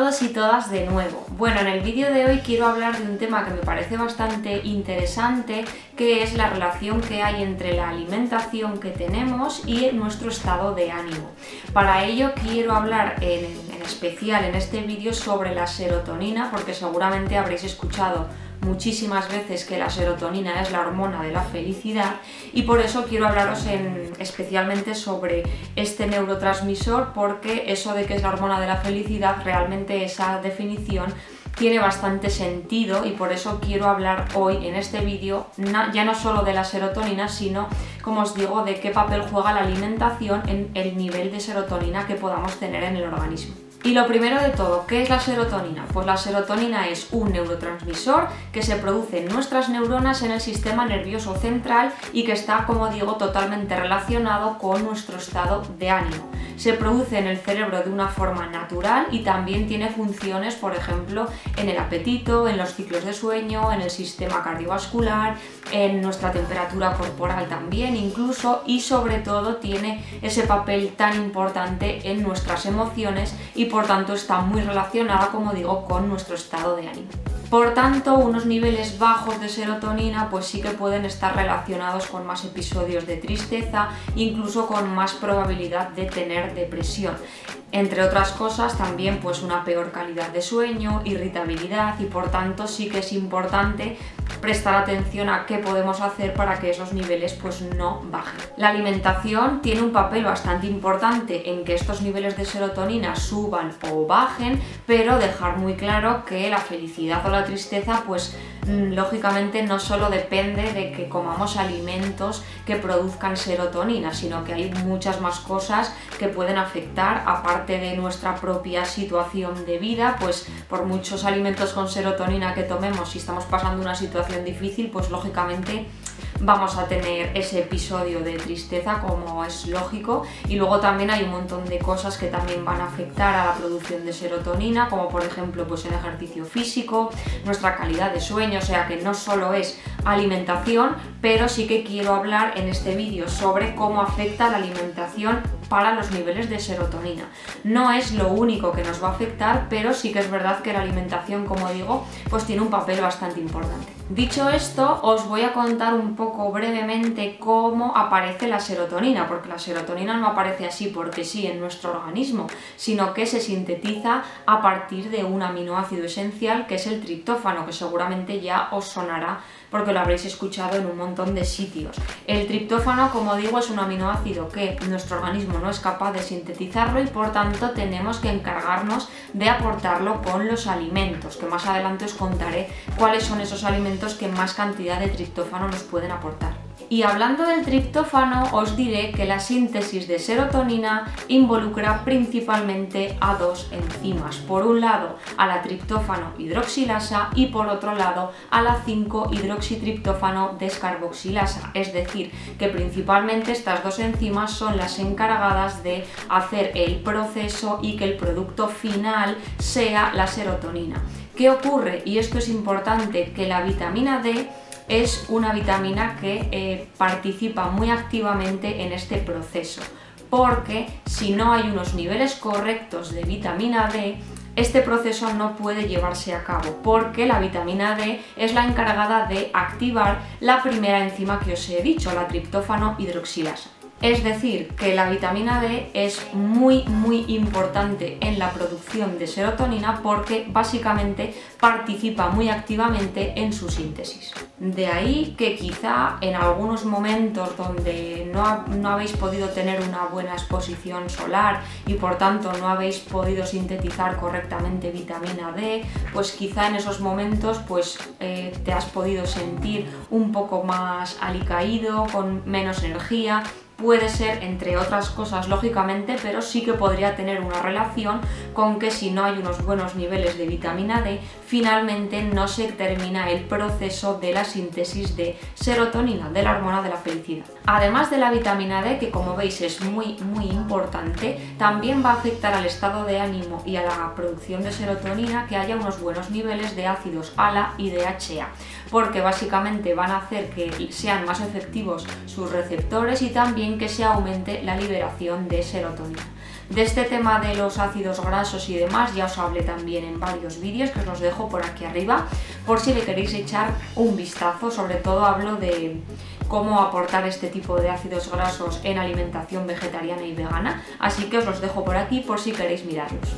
todos y todas de nuevo. Bueno, en el vídeo de hoy quiero hablar de un tema que me parece bastante interesante, que es la relación que hay entre la alimentación que tenemos y nuestro estado de ánimo. Para ello quiero hablar en especial en este vídeo sobre la serotonina, porque seguramente habréis escuchado muchísimas veces que la serotonina es la hormona de la felicidad, y por eso quiero hablaros especialmente sobre este neurotransmisor, porque eso de que es la hormona de la felicidad, realmente esa definición tiene bastante sentido, y por eso quiero hablar hoy en este vídeo ya no solo de la serotonina, sino, como os digo, de qué papel juega la alimentación en el nivel de serotonina que podamos tener en el organismo. Y lo primero de todo, ¿qué es la serotonina? Pues la serotonina es un neurotransmisor que se produce en nuestras neuronas en el sistema nervioso central y que está, como digo, totalmente relacionado con nuestro estado de ánimo. Se produce en el cerebro de una forma natural y también tiene funciones, por ejemplo, en el apetito, en los ciclos de sueño, en el sistema cardiovascular, en nuestra temperatura corporal también incluso, y sobre todo tiene ese papel tan importante en nuestras emociones y por tanto está muy relacionada, como digo, con nuestro estado de ánimo. Por tanto, unos niveles bajos de serotonina pues sí que pueden estar relacionados con más episodios de tristeza, incluso con más probabilidad de tener depresión. Entre otras cosas, también pues una peor calidad de sueño, irritabilidad, y por tanto sí que es importante prestar atención a qué podemos hacer para que esos niveles pues no bajen. La alimentación tiene un papel bastante importante en que estos niveles de serotonina suban o bajen, pero dejar muy claro que la felicidad o la tristeza pues lógicamente no solo depende de que comamos alimentos que produzcan serotonina, sino que hay muchas más cosas que pueden afectar, aparte de nuestra propia situación de vida. Pues por muchos alimentos con serotonina que tomemos, si estamos pasando una situación difícil, pues lógicamente vamos a tener ese episodio de tristeza, como es lógico. Y luego también hay un montón de cosas que también van a afectar a la producción de serotonina, como por ejemplo pues el ejercicio físico, nuestra calidad de sueño, o sea que no solo es alimentación, pero sí que quiero hablar en este vídeo sobre cómo afecta la alimentación para los niveles de serotonina. No es lo único que nos va a afectar, pero sí que es verdad que la alimentación, como digo, pues tiene un papel bastante importante. Dicho esto, os voy a contar un poco brevemente cómo aparece la serotonina, porque la serotonina no aparece así porque sí en nuestro organismo, sino que se sintetiza a partir de un aminoácido esencial que es el triptófano, que seguramente ya os sonará porque lo habréis escuchado en un montón de sitios. El triptófano, como digo, es un aminoácido que nuestro organismo no es capaz de sintetizarlo, y por tanto tenemos que encargarnos de aportarlo con los alimentos, que más adelante os contaré cuáles son esos alimentos que más cantidad de triptófano nos pueden aportar. Y hablando del triptófano, os diré que la síntesis de serotonina involucra principalmente a dos enzimas. Por un lado, a la triptófano hidroxilasa, y por otro lado, a la 5-hidroxitriptófano descarboxilasa. Es decir, que principalmente estas dos enzimas son las encargadas de hacer el proceso y que el producto final sea la serotonina. ¿Qué ocurre? Y esto es importante, que la vitamina D es una vitamina que participa muy activamente en este proceso, porque si no hay unos niveles correctos de vitamina D, este proceso no puede llevarse a cabo, porque la vitamina D es la encargada de activar la primera enzima que os he dicho, la triptófano hidroxilasa. Es decir, que la vitamina D es muy importante en la producción de serotonina, porque básicamente participa muy activamente en su síntesis. De ahí que quizá en algunos momentos donde no habéis podido tener una buena exposición solar y por tanto no habéis podido sintetizar correctamente vitamina D, pues quizá en esos momentos pues te has podido sentir un poco más alicaído, con menos energía. Puede ser, entre otras cosas, lógicamente, pero sí que podría tener una relación con que si no hay unos buenos niveles de vitamina D, finalmente no se termina el proceso de la síntesis de serotonina, de la hormona de la felicidad. Además de la vitamina D, que como veis es muy importante, también va a afectar al estado de ánimo y a la producción de serotonina que haya unos buenos niveles de ácidos ALA y DHA, porque básicamente van a hacer que sean más efectivos sus receptores y también que se aumente la liberación de serotonina. De este tema de los ácidos grasos y demás ya os hablé también en varios vídeos que os los dejo por aquí arriba por si le queréis echar un vistazo. Sobre todo hablo de cómo aportar este tipo de ácidos grasos en alimentación vegetariana y vegana, así que os los dejo por aquí por si queréis mirarlos.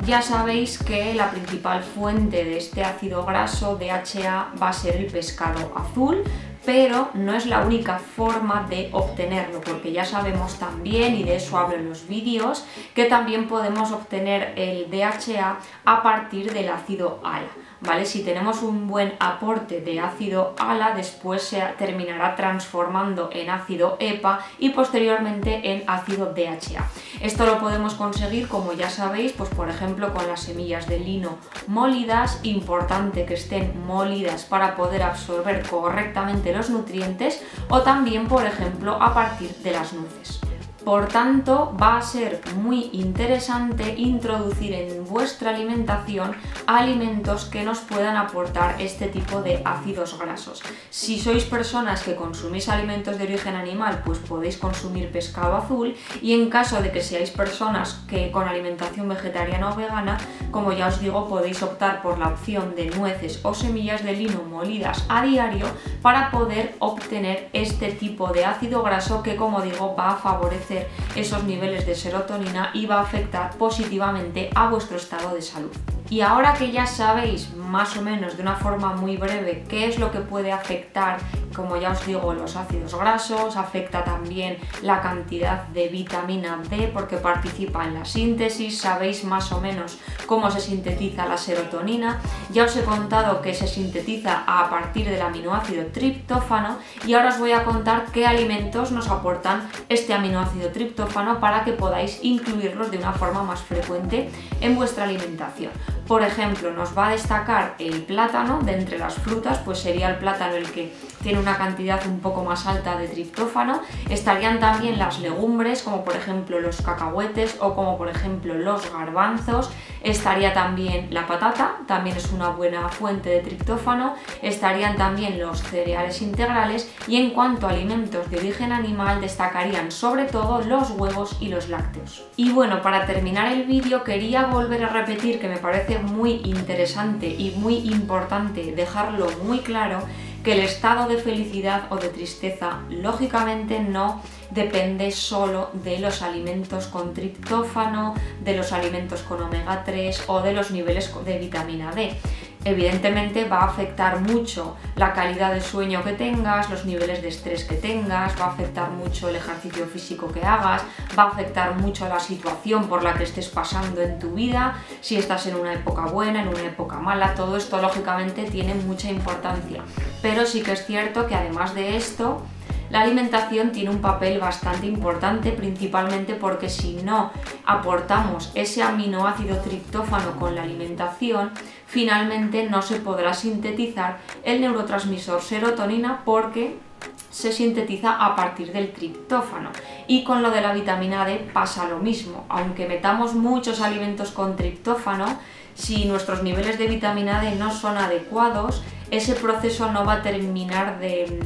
Ya sabéis que la principal fuente de este ácido graso DHA va a ser el pescado azul, pero no es la única forma de obtenerlo, porque ya sabemos también, y de eso hablo en los vídeos, que también podemos obtener el DHA a partir del ácido ALA, ¿vale? Si tenemos un buen aporte de ácido ALA, después se terminará transformando en ácido EPA y posteriormente en ácido DHA. Esto lo podemos conseguir, como ya sabéis, pues por ejemplo con las semillas de lino molidas, importante que estén molidas para poder absorber correctamente los nutrientes, o también por ejemplo a partir de las nueces. Por tanto, va a ser muy interesante introducir en vuestra alimentación alimentos que nos puedan aportar este tipo de ácidos grasos. Si sois personas que consumís alimentos de origen animal, pues podéis consumir pescado azul, y en caso de que seáis personas que con alimentación vegetariana o vegana, como ya os digo, podéis optar por la opción de nueces o semillas de lino molidas a diario para poder obtener este tipo de ácido graso que, como digo, va a favorecer esos niveles de serotonina y va a afectar positivamente a vuestro estado de salud. Y ahora que ya sabéis más o menos de una forma muy breve qué es lo que puede afectar, como ya os digo, los ácidos grasos, afecta también la cantidad de vitamina D porque participa en la síntesis, sabéis más o menos cómo se sintetiza la serotonina, ya os he contado que se sintetiza a partir del aminoácido triptófano, y ahora os voy a contar qué alimentos nos aportan este aminoácido triptófano para que podáis incluirlos de una forma más frecuente en vuestra alimentación. Por ejemplo, nos va a destacar el plátano. De entre las frutas, pues sería el plátano el que tiene una cantidad un poco más alta de triptófano. Estarían también las legumbres, como por ejemplo los cacahuetes o como por ejemplo los garbanzos. Estaría también la patata, también es una buena fuente de triptófano. Estarían también los cereales integrales, y en cuanto a alimentos de origen animal destacarían sobre todo los huevos y los lácteos. Y bueno, para terminar el vídeo quería volver a repetir que me parece muy interesante y muy importante dejarlo muy claro, que el estado de felicidad o de tristeza lógicamente no depende solo de los alimentos con triptófano, de los alimentos con omega 3 o de los niveles de vitamina D. Evidentemente va a afectar mucho la calidad de sueño que tengas, los niveles de estrés que tengas, va a afectar mucho el ejercicio físico que hagas, va a afectar mucho la situación por la que estés pasando en tu vida, si estás en una época buena, en una época mala. Todo esto lógicamente tiene mucha importancia, pero sí que es cierto que además de esto, la alimentación tiene un papel bastante importante, principalmente porque si no aportamos ese aminoácido triptófano con la alimentación, finalmente no se podrá sintetizar el neurotransmisor serotonina, porque se sintetiza a partir del triptófano. Y con lo de la vitamina D pasa lo mismo. Aunque metamos muchos alimentos con triptófano, si nuestros niveles de vitamina D no son adecuados, ese proceso no va a terminar de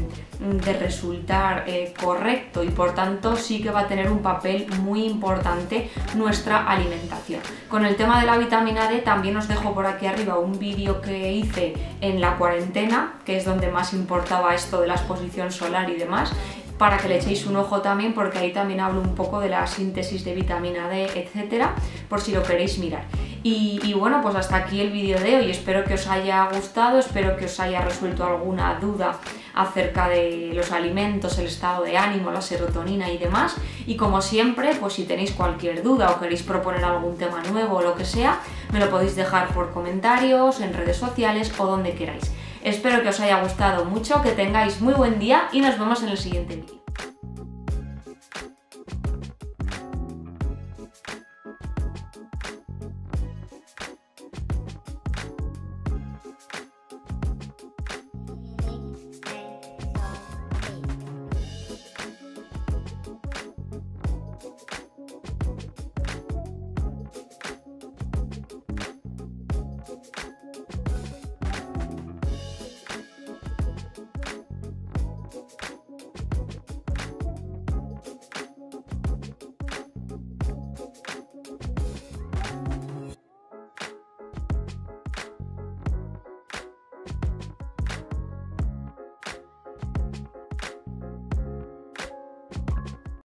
resultar correcto, y por tanto sí que va a tener un papel muy importante nuestra alimentación. Con el tema de la vitamina D también os dejo por aquí arriba un vídeo que hice en la cuarentena, que es donde más importaba esto de la exposición solar y demás, para que le echéis un ojo también, porque ahí también hablo un poco de la síntesis de vitamina D, etcétera, por si lo queréis mirar. Y bueno, pues hasta aquí el vídeo de hoy. Espero que os haya gustado, espero que os haya resuelto alguna duda acerca de los alimentos, el estado de ánimo, la serotonina y demás. Y como siempre, pues si tenéis cualquier duda o queréis proponer algún tema nuevo o lo que sea, me lo podéis dejar por comentarios, en redes sociales o donde queráis. Espero que os haya gustado mucho, que tengáis muy buen día y nos vemos en el siguiente vídeo.